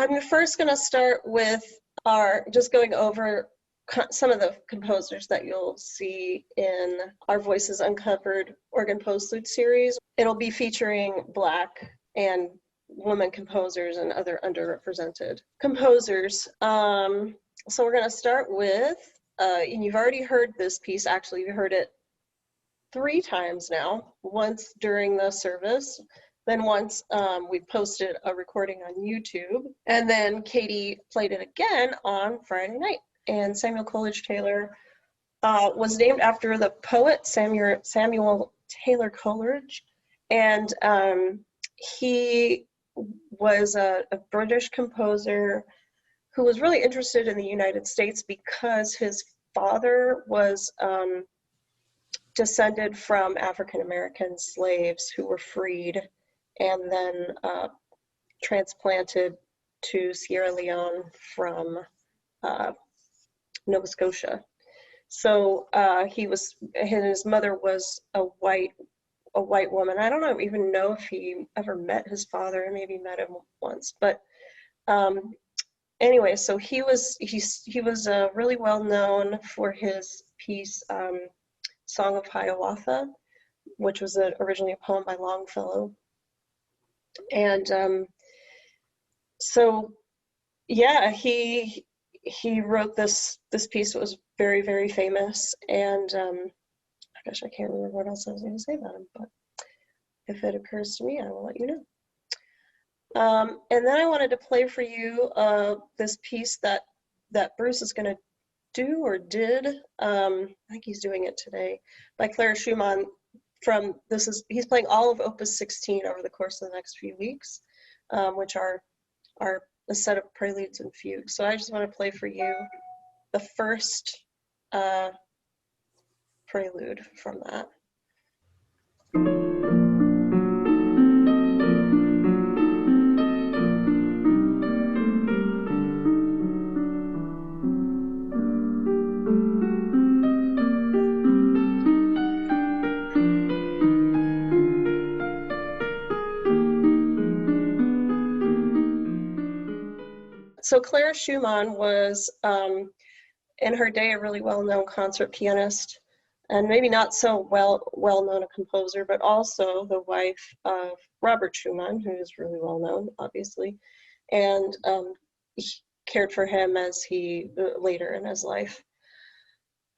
I'm first going to start with just going over some of the composers that you'll see in our Voices Uncovered organ postlude series. It'll be featuring Black and women composers and other underrepresented composers. So we're going to start with, and you've already heard this piece, actually, you heard it 3 times now, once during the service, then once we posted a recording on YouTube, and then Katie played it again on Friday night. And Samuel Coleridge Taylor was named after the poet Samuel Taylor Coleridge, and he was a British composer who was really interested in the United States because his father was descended from African-American slaves who were freed and then transplanted to Sierra Leone from Nova Scotia. So his mother was a white woman. I don't even know if he ever met his father. Maybe met him once, but anyway, so he was really well known for his piece Song of Hiawatha, which was originally a poem by Longfellow. And so yeah, he wrote this piece that was very, very famous. And gosh, I can't remember what else I was going to say about him, but if it occurs to me, I will let you know. And then I wanted to play for you this piece that Bruce is going to do or did. I think he's doing it today, by Clara Schumann. He's playing all of Opus 16 over the course of the next few weeks, which are a set of preludes and fugues. So I just want to play for you the first prelude from that. So Clara Schumann was, in her day, a really well-known concert pianist, and maybe not so well-known a composer, but also the wife of Robert Schumann, who is really well-known, obviously, and he cared for him as he later in his life.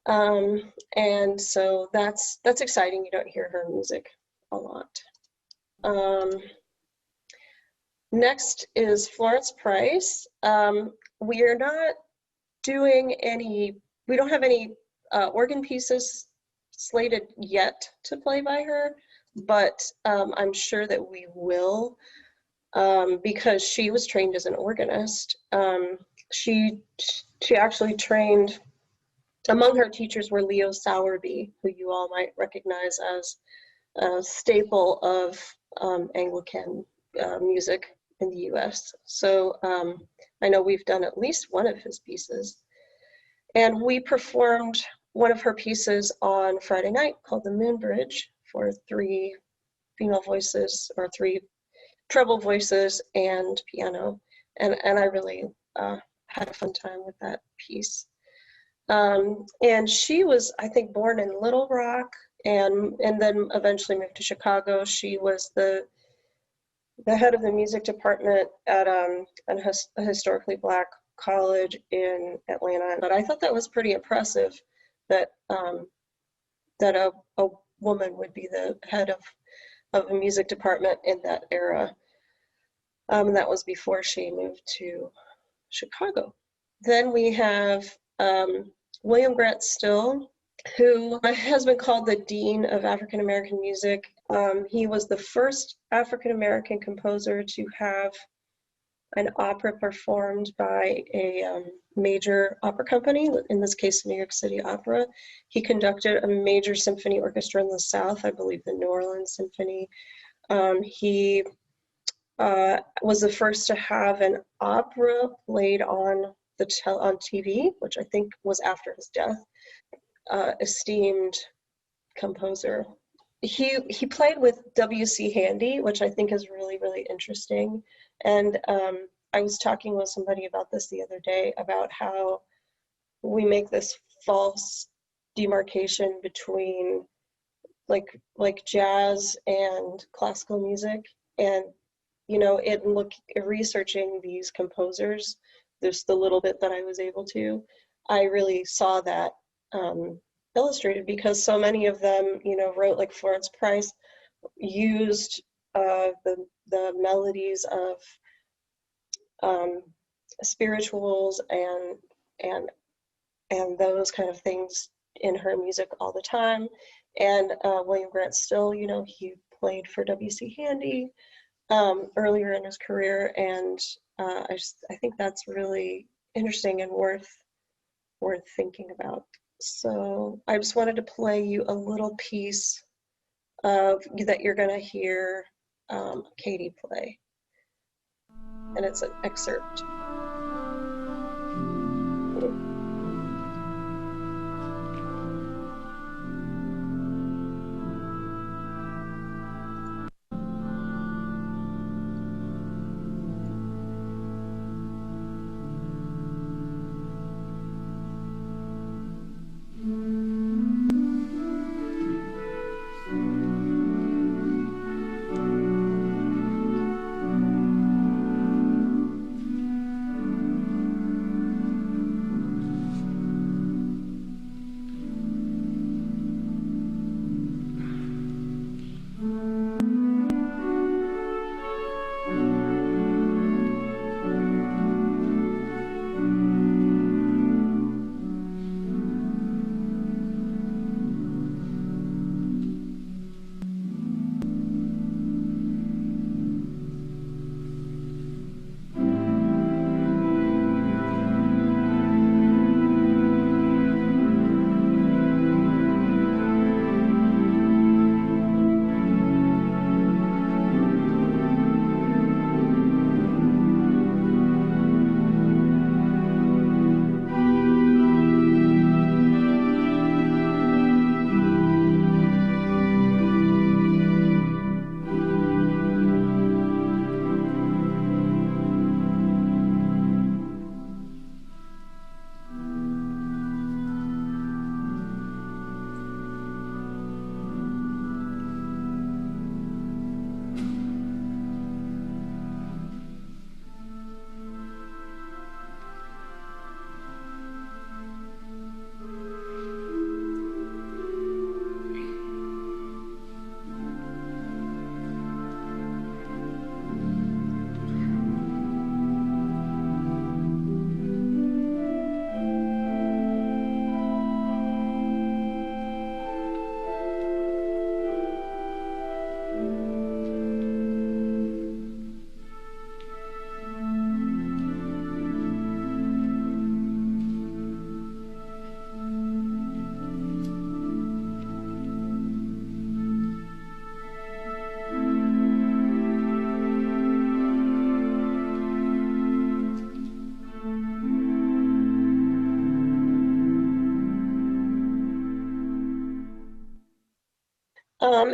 And so that's exciting. You don't hear her music a lot. Next is Florence Price. We are not doing we don't have any organ pieces slated yet to play by her, but I'm sure that we will, because she was trained as an organist. She actually trained, among her teachers were Leo Sowerby, who you all might recognize as a staple of Anglican music in the US. So I know we've done at least one of his pieces. And we performed one of her pieces on Friday night called The Moon Bridge for 3 female voices, or 3 treble voices and piano. And I really had a fun time with that piece. And she was, I think, born in Little Rock and then eventually moved to Chicago. She was the head of the music department at a historically Black college in Atlanta. But I thought that was pretty impressive that a woman would be the head of a music department in that era. And that was before she moved to Chicago. Then we have William Grant Still, who has been called the Dean of African American music. He was the first African American composer to have an opera performed by a major opera company, in this case, New York City Opera. He conducted a major symphony orchestra in the South, I believe the New Orleans Symphony. He was the first to have an opera played on TV, which I think was after his death. Esteemed composer. He played with W.C. Handy, which I think is really, really interesting. And I was talking with somebody about this the other day, about how we make this false demarcation between like jazz and classical music. And you know, researching these composers, there's the little bit that I was able to, I really saw that illustrated, because so many of them, you know, wrote, like Florence Price used the melodies of spirituals and and those kind of things in her music all the time. And William Grant Still, you know, he played for W.C. Handy earlier in his career, and I think that's really interesting and worth thinking about. So I just wanted to play you a little piece of that you're going to hear Katie play, and it's an excerpt.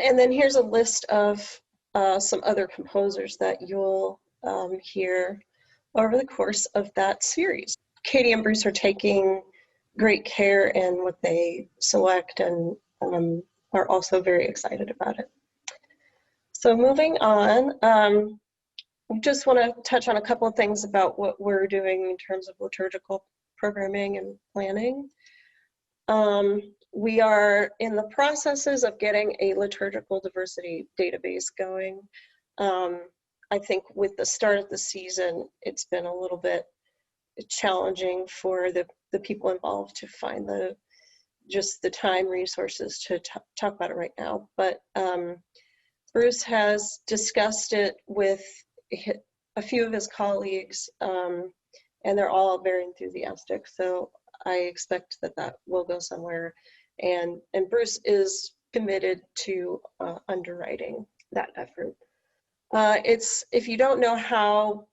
And then here's a list of some other composers that you'll hear over the course of that series. Katie and Bruce are taking great care in what they select, and are also very excited about it. So moving on, I just want to touch on a couple of things about what we're doing in terms of liturgical programming and planning. We are in the processes of getting a liturgical diversity database going. I think with the start of the season, it's been a little bit challenging for the people involved to find just the time resources to talk about it right now. But Bruce has discussed it with a few of his colleagues, and they're all very enthusiastic. So I expect that will go somewhere, and Bruce is committed to underwriting that effort. If you don't know how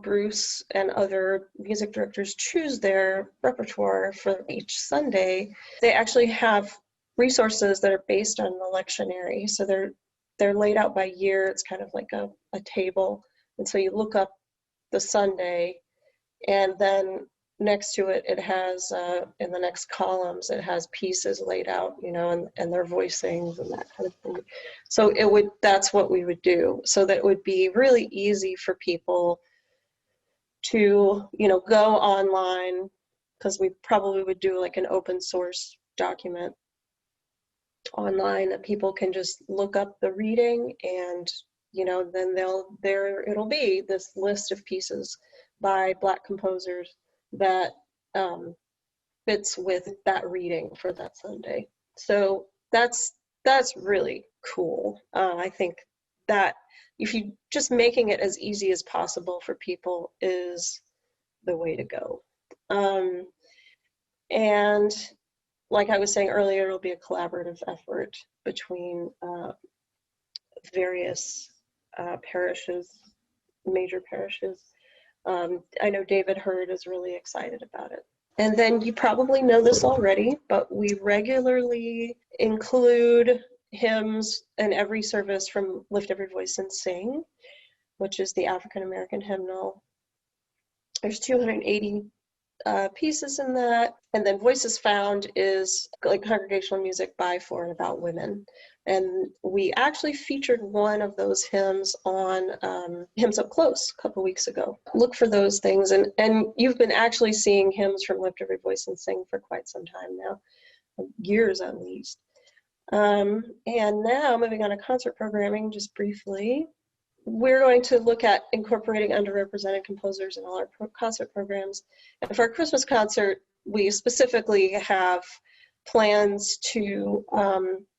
Bruce and other music directors choose their repertoire for each Sunday, they actually have resources that are based on the lectionary. So they're laid out by year. It's kind of like a table, and so you look up the Sunday, and then next to it, it has, in the next columns, it has pieces laid out, you know, and their voicings and that kind of thing. So that's what we would do. So that it would be really easy for people to, you know, go online, because we probably would do like an open source document online that people can just look up the reading, and, you know, then it'll be this list of pieces by Black composers that fits with that reading for that Sunday. So that's really cool. I think that if you just making it as easy as possible for people is the way to go. And like I was saying earlier, it'll be a collaborative effort between various parishes, major parishes. I know David Hurd is really excited about it. And then you probably know this already, but we regularly include hymns in every service from Lift Every Voice and Sing, which is the African American hymnal. There's 280 pieces in that. And then Voices Found is like congregational music by, for, and about women. And we actually featured one of those hymns on Hymns Up Close a couple weeks ago. Look for those things. And you've been actually seeing hymns from Lift Every Voice and Sing for quite some time now, years at least. And now moving on to concert programming, just briefly. We're going to look at incorporating underrepresented composers in all our concert programs. And for our Christmas concert, we specifically have plans to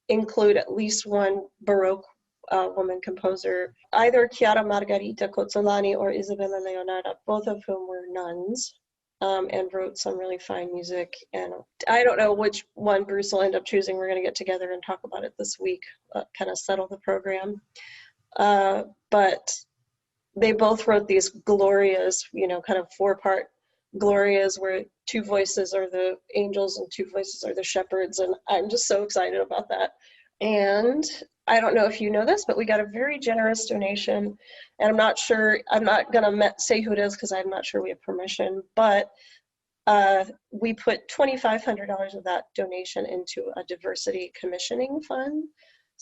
include at least one Baroque woman composer, either Chiara Margherita Cozzolani or Isabella Leonarda, both of whom were nuns and wrote some really fine music. And I don't know which one Bruce will end up choosing. We're going to get together and talk about it this week, kind of settle the program. But they both wrote these glorias, you know, kind of 4-part glorias where 2 voices are the angels and 2 voices are the shepherds. And I'm just so excited about that. And I don't know if you know this, but we got a very generous donation. And I'm not going to say who it is because I'm not sure we have permission, but we put $2,500 of that donation into a diversity commissioning fund.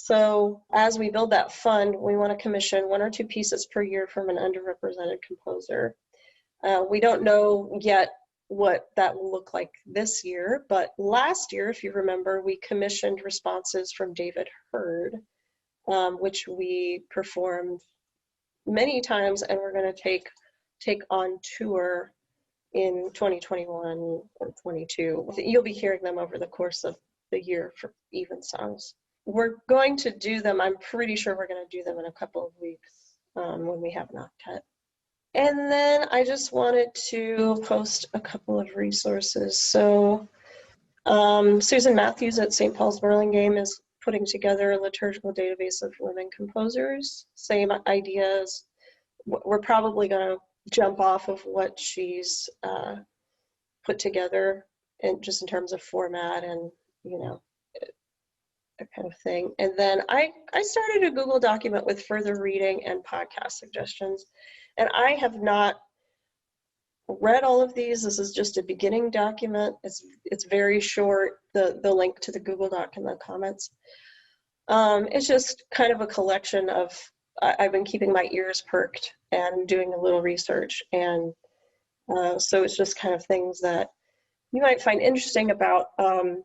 So as we build that fund, we want to commission 1 or 2 pieces per year from an underrepresented composer. We don't know yet what that will look like this year, but last year, if you remember, we commissioned responses from David Hurd, which we performed many times, and we're going to take on tour in 2021 or 22. You'll be hearing them over the course of the year for evensongs. We're going to do them, I'm pretty sure we're going to do them in a couple of weeks when we have an octet. And then I just wanted to post a couple of resources. So Susan Matthews at St. Paul's Burlingame is putting together a liturgical database of women composers. Same ideas. We're probably going to jump off of what she's put together, and just in terms of format and, you know, that kind of thing. And then I started a Google document with further reading and podcast suggestions. And I have not read all of these. This is just a beginning document. It's very short, the link to the Google Doc in the comments. It's just kind of a collection of, I've been keeping my ears perked and doing a little research. And so it's just kind of things that you might find interesting about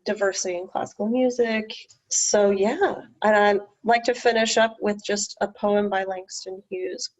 diversity in classical music. So yeah, and I'd like to finish up with just a poem by Langston Hughes